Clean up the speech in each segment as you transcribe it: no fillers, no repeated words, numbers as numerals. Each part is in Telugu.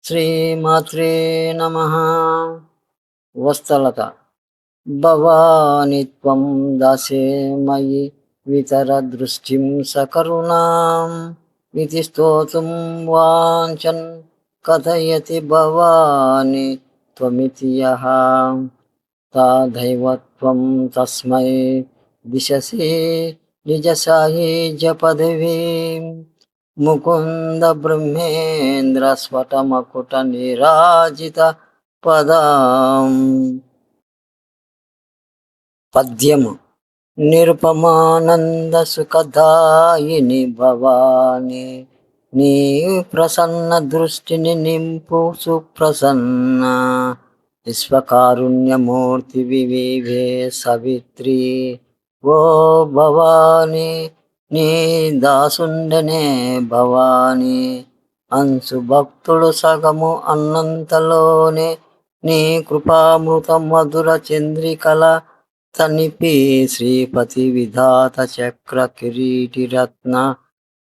శ్రీమాత్రే నమః. వత్సలత భవాని త్వం దాసే మయి వితరదృష్టిం సకరుణాం ఇతి స్తోతుం వాంఛన్ కథయతి భవాని త్వమితి యః తథైవత్వం తస్మై దిశసి నిజసాయుజ్య పదవీం ముకుంద బ్రహ్మేంద్ర స్ఫటమకుట నీరాజిత పదాం. పద్యము. నిరుపమానంద సుఖదాయిని భవాని నీ ప్రసన్న దృష్టిని నింపు సుప్రసన్న విశ్వకారుణ్యమూర్తి వివివే సవిత్రి. ఓ భవాని నీ దాసుండనే భవాని అంశు భక్తుడు సగము అన్నంతలోనే నీ కృపామృత మధుర చంద్రికల తనిపి శ్రీపతి విధాత చక్ర కిరీటి రత్న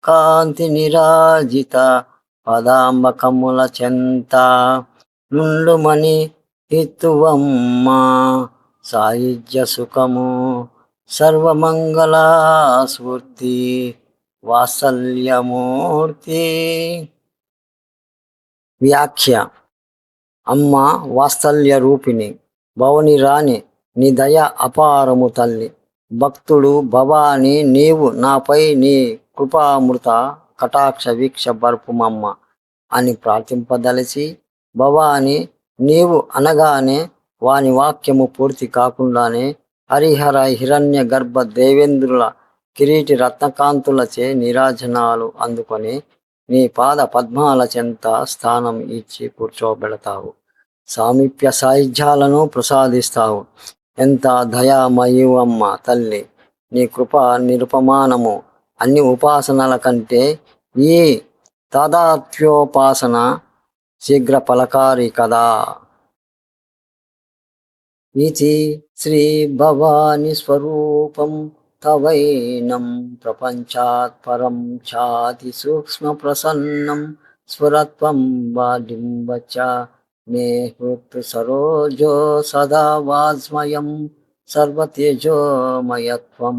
కాంతి నిరాజిత పదాంబకముల చెంత నుండుమని హితువమ్మ సాయుజ్య సుఖము సర్వమంగళ స్ఫూర్తి వాత్సల్యమూర్తి. వ్యాఖ్య. అమ్మ వాత్సల్య రూపిణి, భవని రాణి, నీ దయ అపారము తల్లి. భక్తుడు భవాని నీవు నాపై నీ కృపామృత కటాక్ష వీక్ష బర్పుమమ్మ అని ప్రార్థింపదలచి, భవాని నీవు అనగానే వాని వాక్యము పూర్తి కాకుండానే హరిహర హిరణ్య గర్భ దేవేంద్రుల కిరీటి రత్నకాంతులచే నీరాజనాలు అందుకొని నీ పాద పద్మాల చెంత స్థానం ఇచ్చి కూర్చోబెడతావు. సామీప్య సాయుధ్యాలను ప్రసాదిస్తావు. ఎంత దయామయువమ్మ తల్లి, నీ కృప నిరుపమానము. అన్ని ఉపాసనల కంటే ఈ తాదాత్మ్యోపాసన శీఘ్ర ఫలకారి కదా. ఇది శ్రీ భవాని స్వరూపం తవైనం ప్రపంచాత్ పరం ఛాతి సూక్ష్మ ప్రసన్నం స్వరత్వం వాడింబచ మే హృత్ సరోజో సదా వాజ్మయం సర్వతేజోమయత్వం.